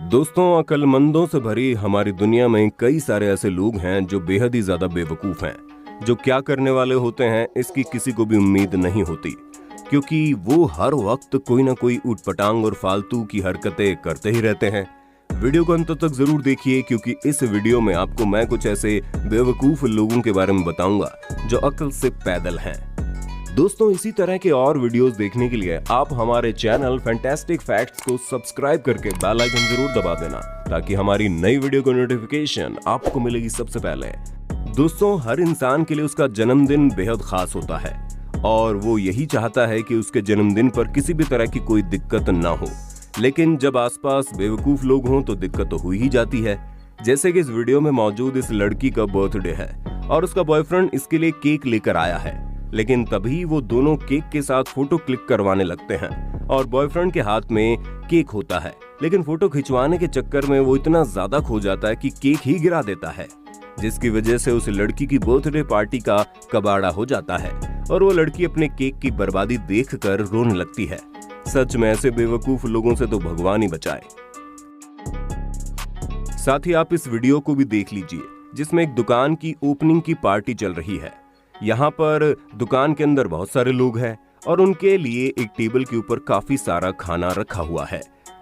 दोस्तों, अक्लमंदों से भरी हमारी दुनिया में कई सारे ऐसे लोग हैं जो बेहद ही ज्यादा बेवकूफ हैं, जो क्या करने वाले होते हैं इसकी किसी को भी उम्मीद नहीं होती, क्योंकि वो हर वक्त कोई ना कोई ऊटपटांग और फालतू की हरकतें करते ही रहते हैं। वीडियो को अंत तक जरूर देखिए, क्योंकि इस वीडियो में आपको मैं कुछ ऐसे बेवकूफ लोगों के बारे में बताऊंगा जो अक्ल से पैदल हैं। दोस्तों, इसी तरह के और वीडियोस देखने के लिए आप हमारे चैनल फैंटास्टिक फैक्ट्स को सब्सक्राइब करके बेल आइकन जरूर दबा देना, ताकि हमारी नई वीडियो को नोटिफिकेशन आपको मिलेगी सबसे पहले। दोस्तों, हर इंसान के लिए उसका जन्मदिन बेहद खास होता है और वो यही चाहता है कि उसके जन्मदिन पर किसी भी तरह की कोई दिक्कत ना हो, लेकिन जब आसपास बेवकूफ लोग हों तो दिक्कत तो हो ही जाती है। जैसे कि इस वीडियो में मौजूद इस लड़की का बर्थडे है और उसका बॉयफ्रेंड इसके लिए केक लेकर आया है, लेकिन तभी वो दोनों केक के साथ फोटो क्लिक करवाने लगते हैं और बॉयफ्रेंड के हाथ में केक होता है, लेकिन फोटो खिंचवाने के चक्कर में वो इतना ज्यादा खो जाता है कि केक ही गिरा देता है, जिसकी वजह से उस लड़की की बर्थडे पार्टी का कबाड़ा हो जाता है और वो लड़की अपने केक की बर्बादी देखकर रोने लगती है। सच में ऐसे बेवकूफ लोगों से तो भगवान ही बचाए। साथ ही आप इस वीडियो को भी देख लीजिए, जिसमें एक दुकान की ओपनिंग की पार्टी चल रही है। यहाँ पर दुकान के अंदर बहुत सारे लोग हैं और उनके लिए एक टेबल के ऊपर काफी सारा खाना रखा हुआ है,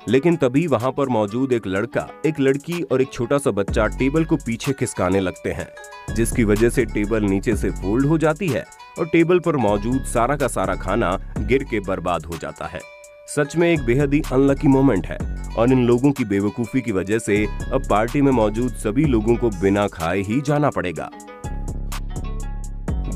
लेकिन तभी वहाँ पर मौजूद एक लड़का, एक लड़की और एक छोटा सा बच्चा टेबल को पीछे खिसकाने लगते हैं, जिसकी वजह से टेबल नीचे से फोल्ड हो जाती है और टेबल पर मौजूद सारा का सारा खाना गिर के बर्बाद हो जाता है। सच में एक बेहद ही अनलकी मोमेंट है और इन लोगों की बेवकूफी की वजह से अब पार्टी में मौजूद सभी लोगों को बिना खाए ही जाना पड़ेगा।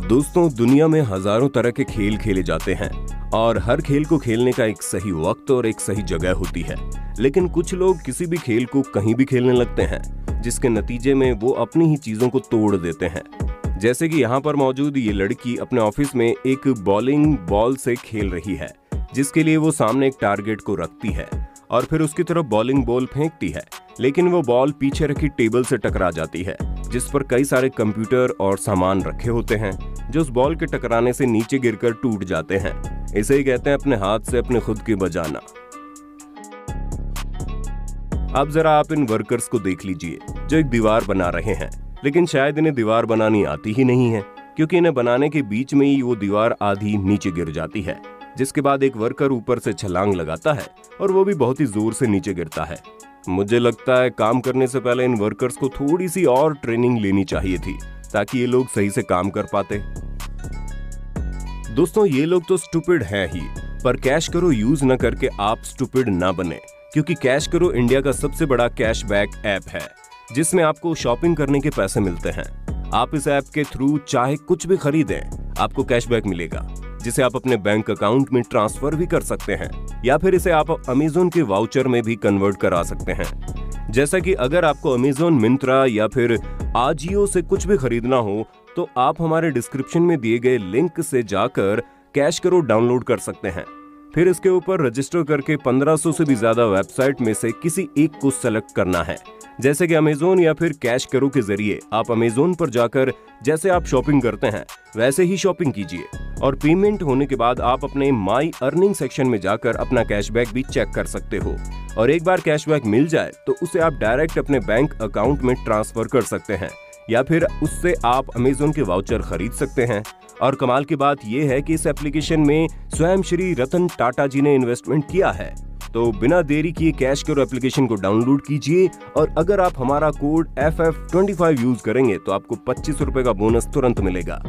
दोस्तों, दुनिया में हजारों तरह के खेल खेले जाते हैं और हर खेल को खेलने का एक सही वक्त और एक सही जगह होती है, लेकिन कुछ लोग किसी भी खेल को कहीं भी खेलने लगते हैं, जिसके नतीजे में वो अपनी ही चीजों को तोड़ देते हैं। जैसे कि यहाँ पर मौजूद ये लड़की अपने ऑफिस में एक बॉलिंग बॉल से खेल रही है, जिसके लिए वो सामने एक टारगेट को रखती है और फिर उसकी तरफ बॉलिंग बॉल फेंकती है, लेकिन वो बॉल पीछे रखी टेबल से टकरा जाती है, जिस पर कई सारे कंप्यूटर और सामान रखे होते हैं, जो उस बॉल के टकराने से नीचे गिरकर टूट जाते हैं। इसे ही कहते हैं अपने हाथ से अपने खुद की बजाना। अब जरा आप इन वर्कर्स को देख लीजिए जो एक दीवार बना रहे हैं, लेकिन शायद इन्हें दीवार बनानी आती ही नहीं है, क्योंकि इन्हें बनाने के बीच में ही वो दीवार आधी नीचे गिर जाती है, जिसके बाद एक वर्कर ऊपर से छलांग लगाता है और वो भी बहुत ही जोर से नीचे गिरता है। मुझे लगता है काम करने से पहले इन वर्कर्स को थोड़ी सी और ट्रेनिंग लेनी चाहिए थी, ताकि ये लोग सही से काम कर पाते। दोस्तों, ये लोग तो स्टूपिड हैं ही, पर कैश करो यूज न करके आप स्टूपिड ना बने, क्योंकि कैश करो इंडिया का सबसे बड़ा कैशबैक ऐप है, जिसमें आपको शॉपिंग करने के पैसे मिलते हैं। आप इस ऐप के थ्रू चाहे कुछ भी खरीदें, आपको कैशबैक मिलेगा, जिसे आप अपने बैंक अकाउंट में ट्रांसफर भी कर सकते हैं, या फिर इसे आप अमेज़न के वाउचर में भी कन्वर्ट करा सकते हैं। जैसा कि अगर आपको अमेज़न, मिंत्रा या फिर आजियो से कुछ भी खरीदना हो, तो आप हमारे डिस्क्रिप्शन में दिए गए लिंक से जाकर कैश करो डाउनलोड कर सकते हैं। फिर इसके ऊपर रजिस्टर करके 1500 से भी ज्यादा वेबसाइट में से किसी एक को सेलेक्ट करना है, जैसे कि अमेज़न या फिर कैश करो के जरिए आप अमेज़न पर जाकर जैसे आप शॉपिंग करते हैं वैसे ही शॉपिंग कीजिए और पेमेंट होने के बाद आप अपने माई अर्निंग सेक्शन में जाकर अपना कैशबैक भी चेक कर सकते हो, और एक बार कैशबैक मिल जाए तो उसे आप डायरेक्ट अपने बैंक अकाउंट में ट्रांसफर कर सकते हैं, या फिर उससे आप अमेज़न के वाउचर खरीद सकते हैं। और कमाल की बात यह है कि इस एप्लीकेशन में स्वयं श्री रतन टाटा जी ने इन्वेस्टमेंट किया है। तो बिना देरी किए कैश करो एप्लीकेशन को डाउनलोड कीजिए, और अगर आप हमारा कोड FF25 यूज करेंगे तो आपको 25 रुपए का बोनस तुरंत मिलेगा।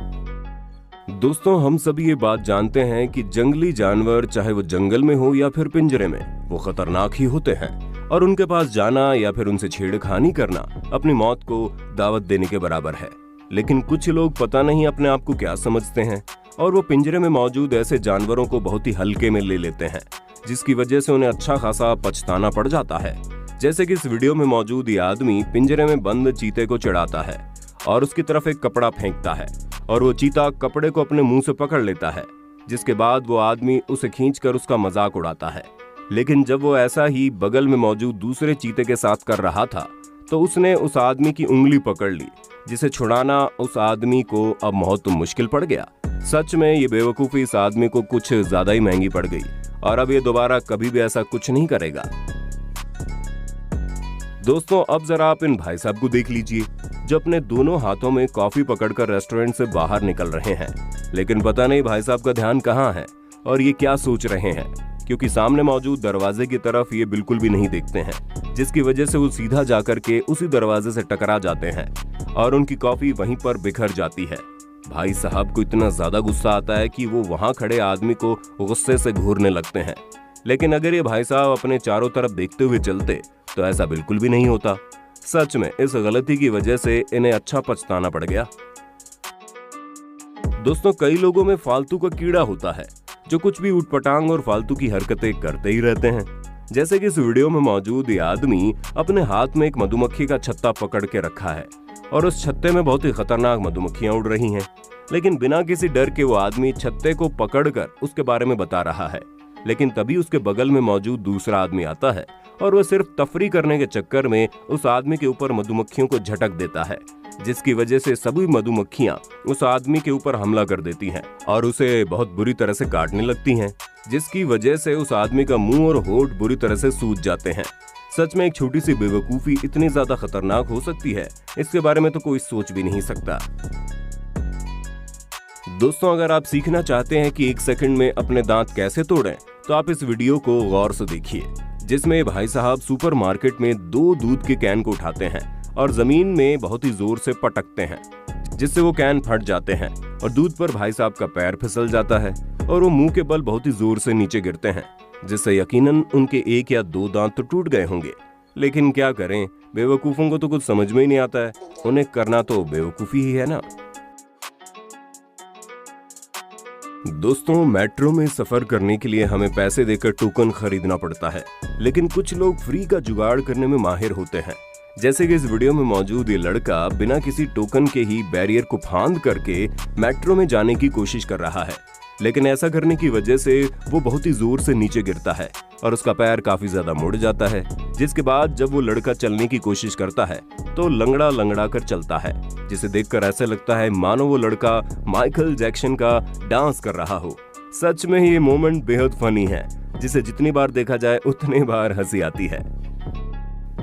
दोस्तों, हम सभी ये बात जानते हैं कि जंगली जानवर, चाहे वो जंगल में हो या फिर पिंजरे में, वो खतरनाक ही होते हैं और उनके पास जाना या फिर उनसे छेड़खानी करना अपनी मौत को दावत देने के बराबर है। लेकिन कुछ लोग पता नहीं अपने आप को क्या समझते हैं और वो पिंजरे में मौजूद ऐसे जानवरों को बहुत ही हल्के में ले लेते हैं, जिसकी वजह से उन्हें अच्छा खासा पछताना पड़ जाता है। जैसे कि इस वीडियो में मौजूद ये आदमी पिंजरे में बंद चीते को चढ़ाता है और उसकी तरफ एक कपड़ा फेंकता है और वो चीता कपड़े को अपने मुंह से पकड़ लेता है, जिसके बाद वो आदमी उसे खींचकर उसका मजाक उड़ाता है। लेकिन जब वो ऐसा ही बगल में मौजूद दूसरे चीते के साथ कर रहा था, तो उसने उस आदमी की उंगली पकड़ ली, जिसे छुड़ाना उस आदमी को अब बहुत मुश्किल पड़ गया। सच में ये बेवकूफी इस आदमी को कुछ ज्यादा ही महंगी पड़ गई और अब ये दोबारा कभी भी ऐसा कुछ नहीं करेगा। दोस्तों अब जरा आप इन भाई साहब को देख लीजिए जो अपने दोनों हाथों में कॉफी पकड़कर रेस्टोरेंट से बाहर निकल रहे हैं। लेकिन पता नहीं भाई साहब का ध्यान कहाँ है और ये क्या सोच रहे हैं, क्योंकि सामने मौजूद दरवाजे की तरफ ये बिल्कुल भी नहीं देखते हैं, जिसकी वजह से वो सीधा जाकर के उसी दरवाजे से टकरा जाते हैं और उनकी कॉफी वहीं पर बिखर जाती है। भाई साहब को इतना ज्यादा गुस्सा आता है कि वो वहां खड़े आदमी को गुस्से से घूरने लगते हैं। लेकिन अगर ये भाई साहब अपने चारों तरफ देखते हुए चलते तो ऐसा बिल्कुल भी नहीं होता। सच में इस गलती की वजह से इन्हें अच्छा पछताना पड़ गया। दोस्तों कई लोगों में फालतू का कीड़ा होता है जो कुछ भी उटपटांग और फालतू की हरकतें करते ही रहते हैं। जैसे कि इस वीडियो में मौजूद ये आदमी अपने हाथ में एक मधुमक्खी का छत्ता पकड़ के रखा है और उस छत्ते में बहुत ही खतरनाक मधुमक्खियां उड़ रही हैं। लेकिन बिना किसी डर के वो आदमी छत्ते को पकड़कर उसके बारे में बता रहा है। लेकिन तभी उसके बगल में मौजूद दूसरा आदमी आता है और वह सिर्फ तफरी करने के चक्कर में उस आदमी के ऊपर मधुमक्खियों को झटक देता है, जिसकी वजह से सभी मधुमक्खियां उस आदमी के ऊपर हमला कर देती हैं और उसे बहुत बुरी तरह से काटने लगती हैं, जिसकी वजह से उस आदमी का मुंह और होंठ बुरी तरह से सूज जाते हैं। सच में एक छोटी सी बेवकूफी इतनी ज्यादा खतरनाक हो सकती है, इसके बारे में तो कोई सोच भी नहीं सकता। दोस्तों अगर आप सीखना चाहते हैं कि 1 सेकंड में अपने दांत कैसे तोड़ें, तो आप इस वीडियो को गौर से देखिए, जिसमें भाई साहब सुपरमार्केट में 2 दूध के कैन को उठाते हैं और जमीन में बहुत ही जोर से पटकते हैं, जिससे वो कैन फट जाते हैं और दूध पर भाई साहब का पैर फिसल जाता है और वो मुंह के बल बहुत ही जोर से नीचे गिरते हैं, जिससे यकीनन उनके 1 या 2 दांत तो टूट गए होंगे। लेकिन क्या करें, बेवकूफों को तो कुछ समझ में ही नहीं आता है, उन्हें करना तो बेवकूफी ही है ना। दोस्तों मेट्रो में सफर करने के लिए हमें पैसे देकर टोकन खरीदना पड़ता है, लेकिन कुछ लोग फ्री का जुगाड़ करने में माहिर होते हैं। जैसे कि इस वीडियो में मौजूद ये लड़का बिना किसी टोकन के ही बैरियर को फांद करके मेट्रो में जाने की कोशिश कर रहा है। लेकिन ऐसा करने की वजह से वो बहुत ही जोर से नीचे गिरता है और उसका पैर काफी ज्यादा मुड़ जाता है, जिसके बाद जब वो लड़का चलने की कोशिश करता है तो लंगड़ा लंगड़ा कर चलता है, जिसे देखकर ऐसा लगता है मानो वो लड़का माइकल जैक्सन का डांस कर रहा हो। सच में ये मोमेंट बेहद फनी है, जिसे जितनी बार देखा जाए उतनी बार हंसी आती है।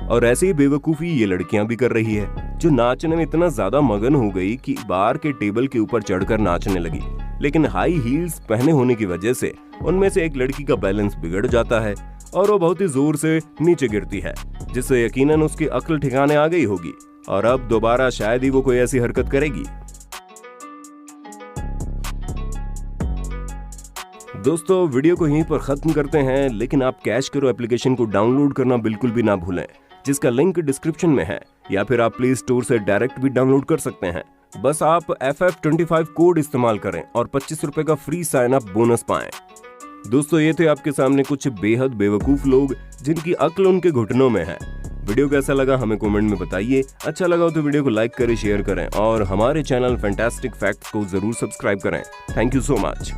और ऐसी बेवकूफी ये लड़कियां भी कर रही है, जो नाचने में इतना ज्यादा मगन हो गई कि बार के टेबल के ऊपर चढ़कर नाचने लगी। लेकिन हाई हील्स पहने होने की वजह से उनमें से एक लड़की का बैलेंस बिगड़ जाता है और वो बहुत ही जोर से नीचे गिरती है, जिससे यकीनन उसकी अक्ल ठिकाने आ गई होगी और अब दोबारा शायद ही वो कोई ऐसी हरकत करेगी। दोस्तों वीडियो को यहीं पर खत्म करते हैं, लेकिन आप कैश करो एप्लीकेशन को डाउनलोड करना बिल्कुल भी ना भूलें, जिसका लिंक डिस्क्रिप्शन में है, या फिर आप प्ले स्टोर से डायरेक्ट भी डाउनलोड कर सकते हैं। बस आप FF25 कोड इस्तेमाल करें और 25 रुपए का फ्री साइन अप बोनस पाएं। दोस्तों ये थे आपके सामने कुछ बेहद बेवकूफ लोग जिनकी अक्ल उनके घुटनों में है। वीडियो कैसा लगा हमें कमेंट में बताइए। अच्छा लगा तो वीडियो को लाइक करें, शेयर करें और हमारे चैनल फैंटास्टिक फैक्ट्स को जरूर सब्सक्राइब करें। Thank you so much.